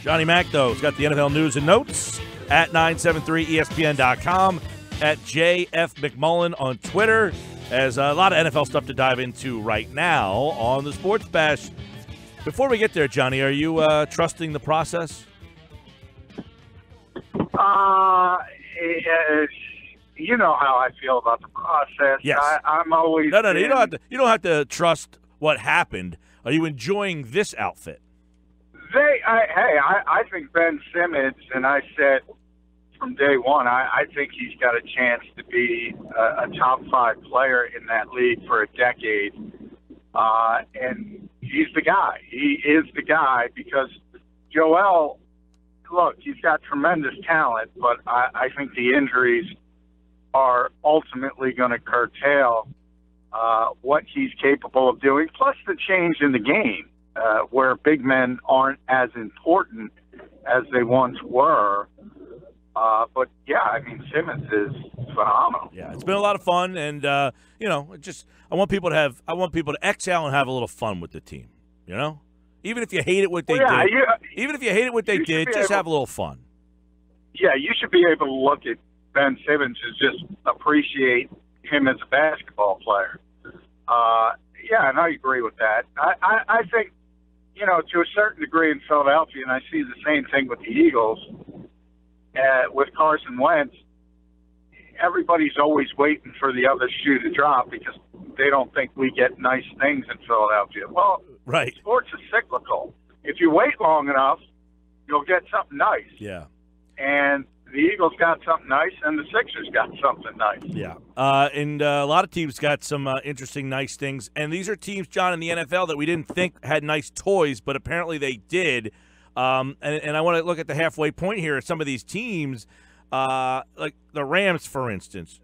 Johnny Mac, though, has got the NFL news and notes at 973ESPN.com, at JF McMullen on Twitter. There's a lot of NFL stuff to dive into right now on the Sports Bash. Before we get there, Johnny, are you trusting the process? You know how I feel about the process. Yes. I'm always No. You don't have to trust what happened. Are you enjoying this outfit? I think Ben Simmons, and I said from day one, I think he's got a chance to be a top 5 player in that league for a decade. And he's the guy. He is the guy because Joel, look, he's got tremendous talent, but I think the injuries are ultimately going to curtail what he's capable of doing, plus the change in the game where big men aren't as important as they once were. But, yeah, I mean, Simmons is phenomenal. Yeah, it's been a lot of fun, and, I want people to exhale and have a little fun with the team, you know? Even if you hate it what they did. Even if you hate it what they did, just have a little fun. Yeah, you should be able to look at Ben Simmons and just appreciate him as a basketball player. And I agree with that. I think, to a certain degree in Philadelphia, and I see the same thing with the Eagles, with Carson Wentz, everybody's always waiting for the other shoe to drop because they don't think we get nice things in Philadelphia. Well, right. Sports is cyclical. If you wait long enough, you'll get something nice. Yeah. And the Eagles got something nice, and the Sixers got something nice. Yeah. And a lot of teams got some interesting, nice things. And these are teams, John, in the NFL that we didn't think had nice toys, but apparently they did. And I want to look at the halfway point here. Some of these teams, like the Rams, for instance,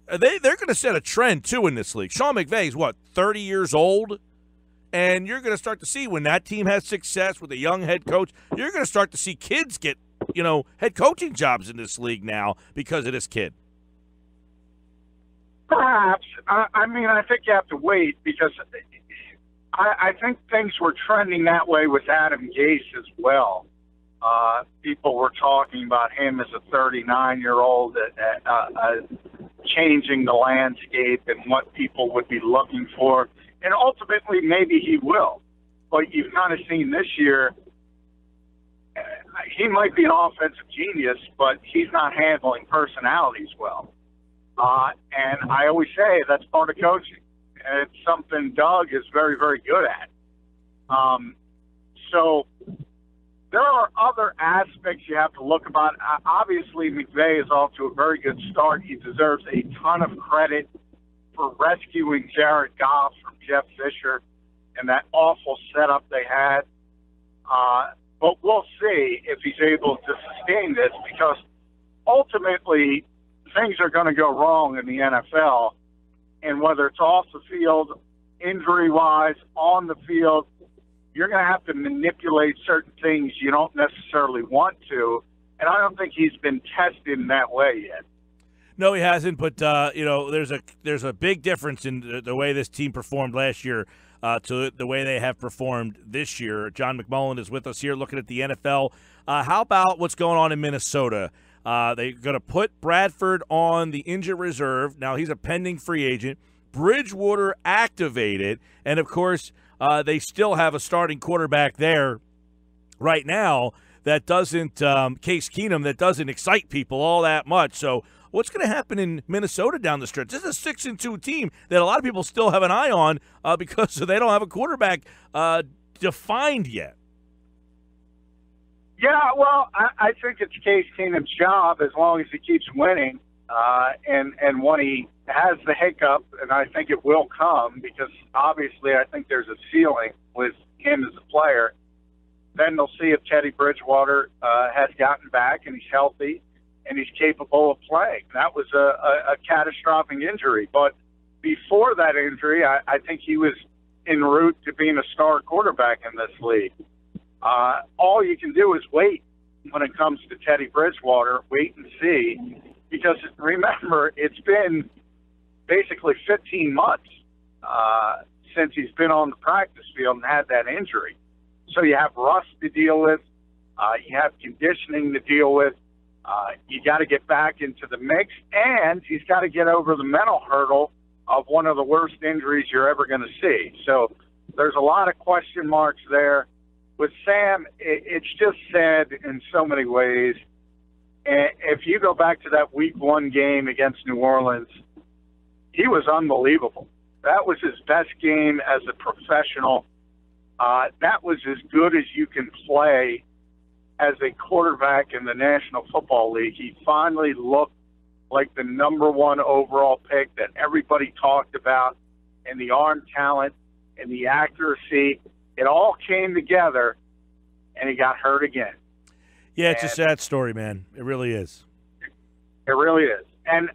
they're going to set a trend, too, in this league. Sean McVay is, 30 years old? And you're going to start to see when that team has success with a young head coach, you're going to start to see kids get, head coaching jobs in this league now because of this kid. Perhaps. I think you have to wait because I think things were trending that way with Adam Gase as well. People were talking about him as a 39-year-old changing the landscape and what people would be looking for. And ultimately, maybe he will. But you've kind of seen this year, he might be an offensive genius, but he's not handling personalities well. And I always say that's part of coaching. And it's something Doug is very, very good at. So there are other aspects you have to look about. Obviously, McVay is off to a very good start. He deserves a ton of credit for rescuing Jared Goff from Jeff Fisher and that awful setup they had. But we'll see if he's able to sustain this because ultimately things are going to go wrong in the NFL. And whether it's off the field, injury-wise, on the field, you're going to have to manipulate certain things you don't necessarily want to. And I don't think he's been tested in that way yet. No, he hasn't. But there's a big difference in the way this team performed last year to the way they have performed this year. John McMullen is with us here, looking at the NFL. How about what's going on in Minnesota? They're going to put Bradford on the injured reserve. Now he's a pending free agent. Bridgewater activated, and of course they still have a starting quarterback there right now that doesn't Case Keenum that doesn't excite people all that much. So what's going to happen in Minnesota down the stretch? This is a 6-2 team that a lot of people still have an eye on because they don't have a quarterback defined yet. Yeah, well, I think it's Case Keenum's job as long as he keeps winning. And when he has the hiccup, and I think it will come because obviously I think there's a ceiling with him as a player, then they'll see if Teddy Bridgewater has gotten back and he's healthy and he's capable of playing. That was a catastrophic injury. But before that injury, I think he was en route to being a star quarterback in this league. All you can do is wait when it comes to Teddy Bridgewater, wait and see, because remember, it's been basically 15 months since he's been on the practice field and had that injury. So you have rust to deal with. You have conditioning to deal with. You got to get back into the mix, and he's got to get over the mental hurdle of one of the worst injuries you're ever going to see. So there's a lot of question marks there. With Sam, it's just sad in so many ways. And if you go back to that Week 1 game against New Orleans, he was unbelievable. That was his best game as a professional. That was as good as you can play as a quarterback in the National Football League. He finally looked like the number 1 overall pick that everybody talked about, and the arm talent and the accuracy. It all came together, and he got hurt again. Yeah, it's a sad story, man. It really is. It really is. And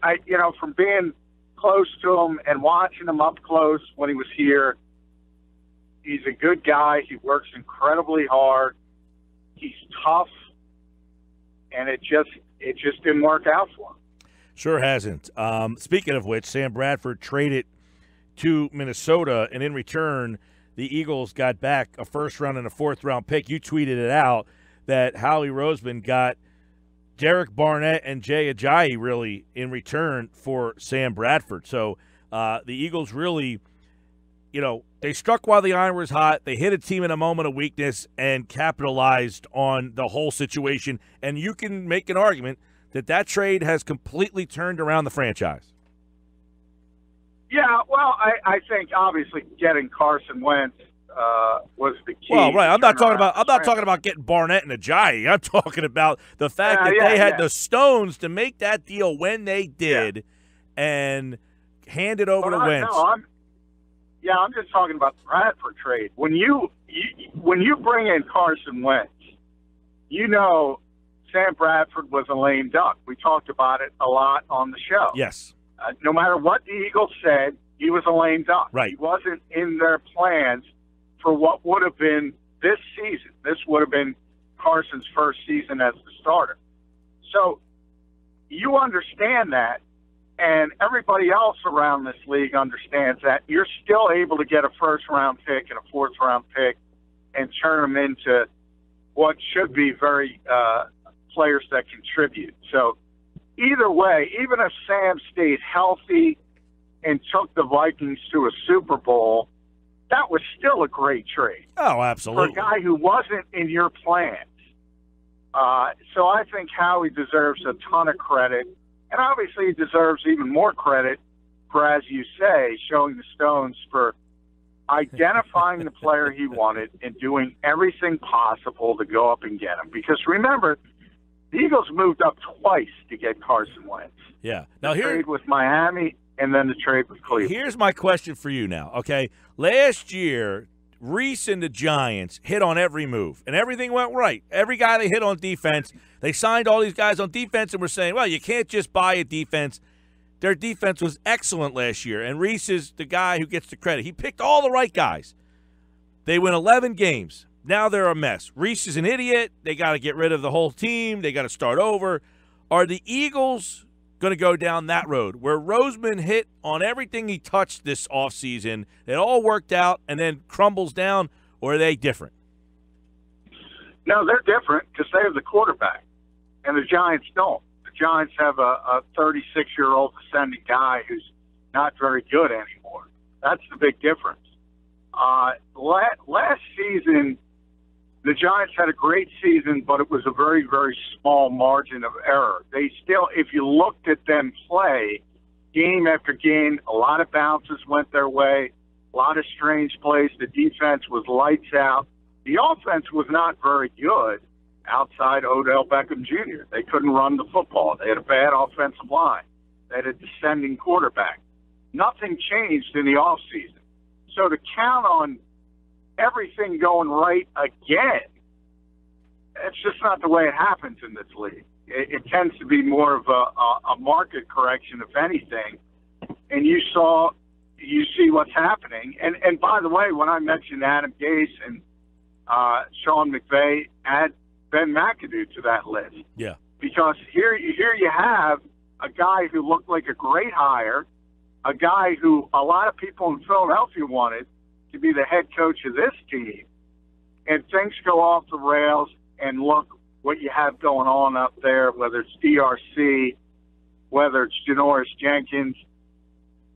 from being close to him and watching him up close when he was here, he's a good guy. He works incredibly hard. He's tough, and it just didn't work out for him. Sure hasn't. Speaking of which, Sam Bradford traded to Minnesota, and in return, the Eagles got back a first-round and a fourth-round pick. You tweeted it out that Howie Roseman got Derek Barnett and Jay Ajayi really in return for Sam Bradford. So the Eagles really, they struck while the iron was hot. They hit a team in a moment of weakness and capitalized on the whole situation. And you can make an argument that trade has completely turned around the franchise. Yeah, well, I think obviously getting Carson Wentz was the key. Well, right. I'm not talking about getting Barnett and Ajayi. I'm talking about the fact that they had the stones to make that deal when they did, and hand it over to Wentz. I'm just talking about the Bradford trade. When you bring in Carson Wentz, Sam Bradford was a lame duck. We talked about it a lot on the show. Yes. No matter what the Eagles said, he was a lame duck. Right. He wasn't in their plans for what would have been this season. This would have been Carson's first season as the starter. So you understand that, and everybody else around this league understands that. You're still able to get a first-round pick and a fourth-round pick and turn them into what should be very players that contribute. So either way, even if Sam stayed healthy and took the Vikings to a Super Bowl, that was still a great trade. Oh, absolutely. For a guy who wasn't in your plans. So I think Howie deserves a ton of credit, and obviously he deserves even more credit for, as you say, showing the stones for identifying the player he wanted and doing everything possible to go up and get him. Because remember, the Eagles moved up twice to get Carson Wentz. Yeah. Now the trade with Miami and then the trade with Cleveland. Here's my question for you now, okay? Last year, Reese and the Giants hit on every move, and everything went right. Every guy they hit on defense, they signed all these guys on defense, and we're saying, well, you can't just buy a defense. Their defense was excellent last year, and Reese is the guy who gets the credit. He picked all the right guys. They win 11 games. Now they're a mess. Reese is an idiot. They got to get rid of the whole team. They got to start over. Are the Eagles going to go down that road where Roseman hit on everything he touched this offseason, it all worked out, and then crumbles down, or are they different? No, they're different because they have the quarterback, and the Giants don't. The Giants have a 36-year-old ascending guy who's not very good anymore. That's the big difference. Last season, the Giants had a great season, but it was a very, very small margin of error. They still, if you looked at them play game after game, a lot of bounces went their way, a lot of strange plays. The defense was lights out. The offense was not very good outside Odell Beckham Jr. They couldn't run the football. They had a bad offensive line. They had a descending quarterback. Nothing changed in the offseason. So to count on everything going right again, it's just not the way it happens in this league. It tends to be more of a market correction, if anything. And you see what's happening. And by the way, when I mentioned Adam Gase and Sean McVay, add Ben McAdoo to that list. Yeah. Because here you have a guy who looked like a great hire, a guy who a lot of people in Philadelphia wanted to be the head coach of this team, and things go off the rails and look what you have going on up there, whether it's DRC, whether it's Janoris Jenkins,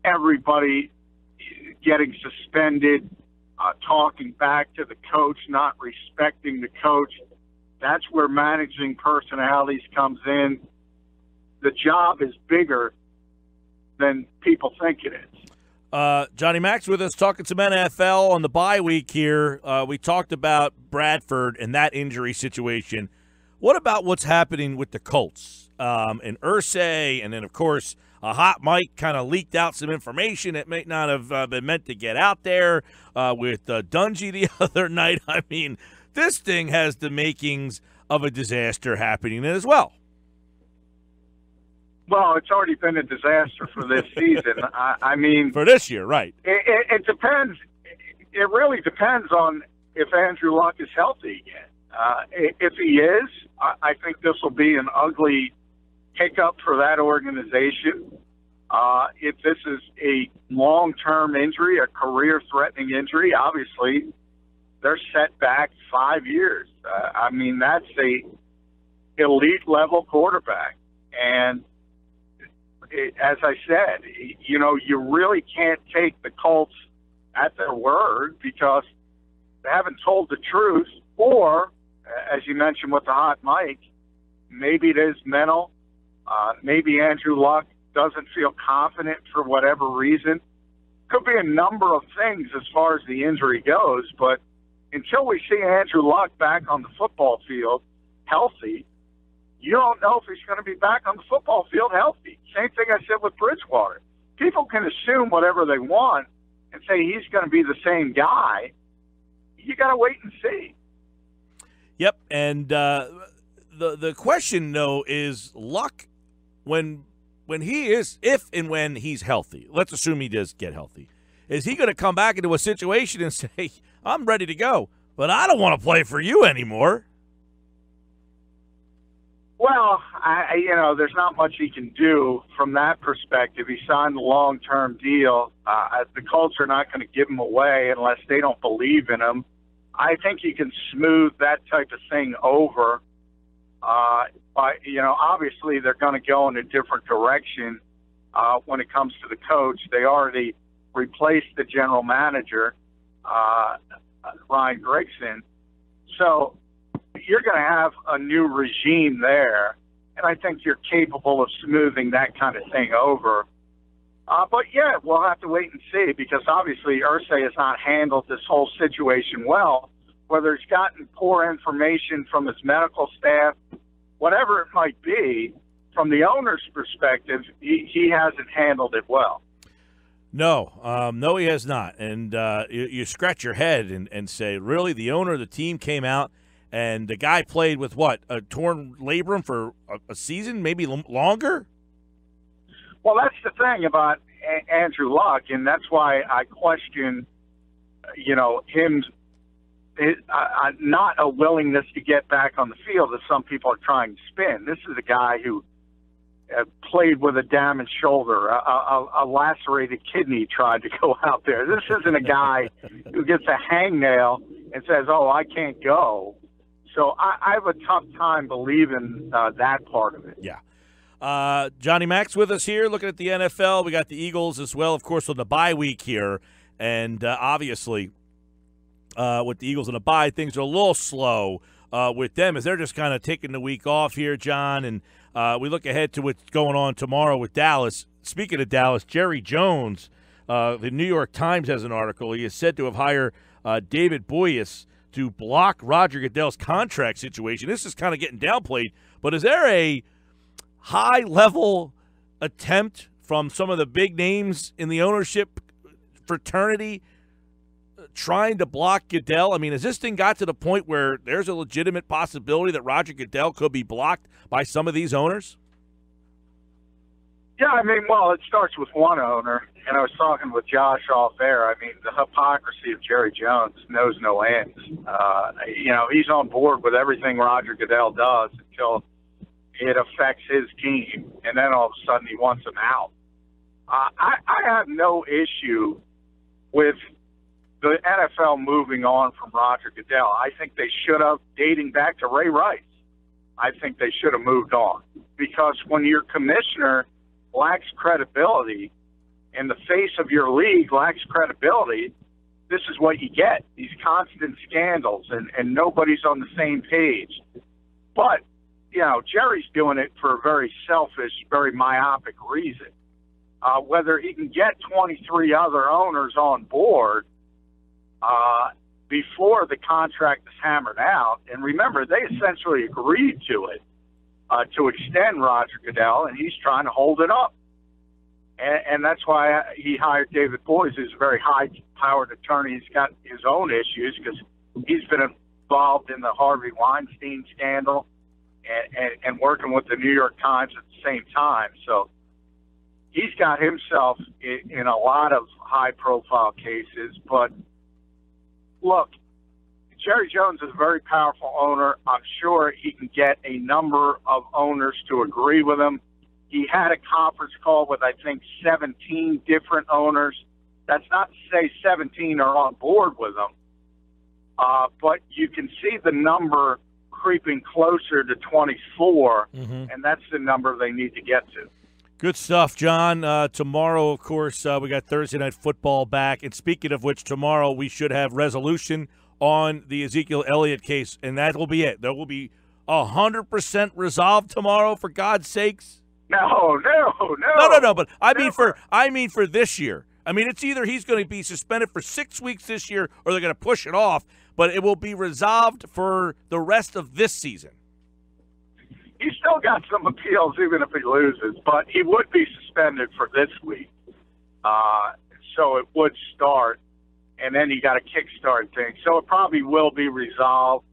everybody getting suspended, talking back to the coach, not respecting the coach. That's where managing personalities comes in. The job is bigger than people think it is. Johnny Mac's with us talking some NFL on the bye week here. We talked about Bradford and that injury situation. What about what's happening with the Colts and Irsay? And then, of course, a hot mic kind of leaked out some information that may not have been meant to get out there with Dungy the other night. I mean, this thing has the makings of a disaster happening as well. Well, it's already been a disaster for this season. I mean, for this year, right? It depends. It really depends on if Andrew Luck is healthy again. If he is, I think this will be an ugly hiccup for that organization. If this is a long-term injury, a career-threatening injury, obviously they're set back 5 years. I mean, that's a elite-level quarterback, and as I said, you know, you really can't take the Colts at their word because they haven't told the truth, or, as you mentioned with the hot mic, maybe it is mental. Maybe Andrew Luck doesn't feel confident for whatever reason. Could be a number of things as far as the injury goes, but until we see Andrew Luck back on the football field healthy, you don't know if he's going to be back on the football field healthy. Same thing I said with Bridgewater. People can assume whatever they want and say he's going to be the same guy. You got to wait and see. Yep, and the question, though, is Luck when he is, if and when he's healthy. Let's assume he does get healthy. Is he going to come back into a situation and say, I'm ready to go, but I don't want to play for you anymore? Well, there's not much he can do from that perspective. He signed a long-term deal. The Colts are not going to give him away unless they don't believe in him. I think he can smooth that type of thing over. But, obviously they're going to go in a different direction when it comes to the coach. They already replaced the general manager, Ryan Grigson. So you're going to have a new regime there, and I think you're capable of smoothing that kind of thing over. But, yeah, we'll have to wait and see because obviously Irsay has not handled this whole situation well, whether he's gotten poor information from his medical staff, whatever it might be. From the owner's perspective, he hasn't handled it well. No, he has not. And you scratch your head and say, really, the owner of the team came out and the guy played with what, a torn labrum for a season, maybe longer? Well, that's the thing about Andrew Luck, and that's why I question, him not a willingness to get back on the field as some people are trying to spin. This is a guy who played with a damaged shoulder, a lacerated kidney, tried to go out there. This isn't a guy who gets a hangnail and says, oh, I can't go. So I have a tough time believing that part of it. Yeah. Johnny Mac's with us here looking at the NFL. We got the Eagles as well, of course, on the bye week here. And obviously, with the Eagles on the bye, things are a little slow with them as they're just kind of taking the week off here, John. And we look ahead to what's going on tomorrow with Dallas. Speaking of Dallas, Jerry Jones, the New York Times has an article. He is said to have hired David Boyes to block Roger Goodell's contract situation. This is kind of getting downplayed, but is there a high-level attempt from some of the big names in the ownership fraternity trying to block Goodell? I mean, has this thing got to the point where there's a legitimate possibility that Roger Goodell could be blocked by some of these owners? Yeah, I mean, well, it starts with one owner, and I was talking with Josh off air. I mean, the hypocrisy of Jerry Jones knows no end. He's on board with everything Roger Goodell does until it affects his team, and then all of a sudden he wants him out. I have no issue with the NFL moving on from Roger Goodell. I think they should have, dating back to Ray Rice. I think they should have moved on. Because when your commissioner lacks credibility and the face of your league lacks credibility, this is what you get, these constant scandals, and nobody's on the same page. But, Jerry's doing it for a very selfish, very myopic reason. Whether he can get 23 other owners on board before the contract is hammered out, and remember, they essentially agreed to it, to extend Roger Goodell, and he's trying to hold it up. And that's why he hired David Boies, who's a very high-powered attorney. He's got his own issues because he's been involved in the Harvey Weinstein scandal and working with the New York Times at the same time. So he's got himself in a lot of high-profile cases. But, look, Jerry Jones is a very powerful owner. I'm sure he can get a number of owners to agree with him. He had a conference call with, I think, 17 different owners. That's not to say 17 are on board with him, but you can see the number creeping closer to 24, and that's the number they need to get to. Good stuff, John. Tomorrow, of course, we got Thursday Night Football back. And speaking of which, tomorrow we should have resolution on the Ezekiel Elliott case, and that will be it. There will be 100% resolved tomorrow, for God's sakes. No. But I mean for this year. I mean, it's either he's going to be suspended for 6 weeks this year, or they're going to push it off. But it will be resolved for the rest of this season. He's still got some appeals, even if he loses. But he would be suspended for this week, so it would start, and then you got a kickstart thing. So it probably will be resolved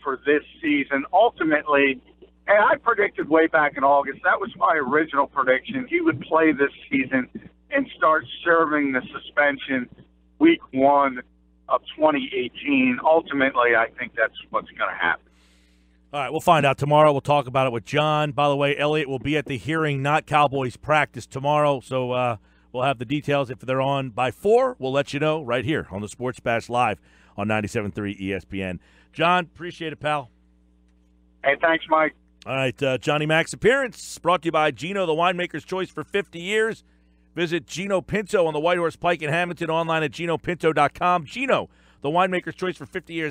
for this season. Ultimately. And I predicted way back in August, that was my original prediction. He would play this season and start serving the suspension week 1 of 2018. Ultimately, I think that's what's going to happen. All right, we'll find out tomorrow. We'll talk about it with John. By the way, Elliott will be at the hearing, not Cowboys practice tomorrow. So we'll have the details. If they're on by 4, we'll let you know right here on the Sports Bash Live on 97.3 ESPN. John, appreciate it, pal. Hey, thanks, Mike. All right, Johnny Mac's appearance brought to you by Gino, the winemaker's choice for 50 years. Visit Gino Pinto on the White Horse Pike in Hamilton, online at GinoPinto.com. Gino, the winemaker's choice for 50 years.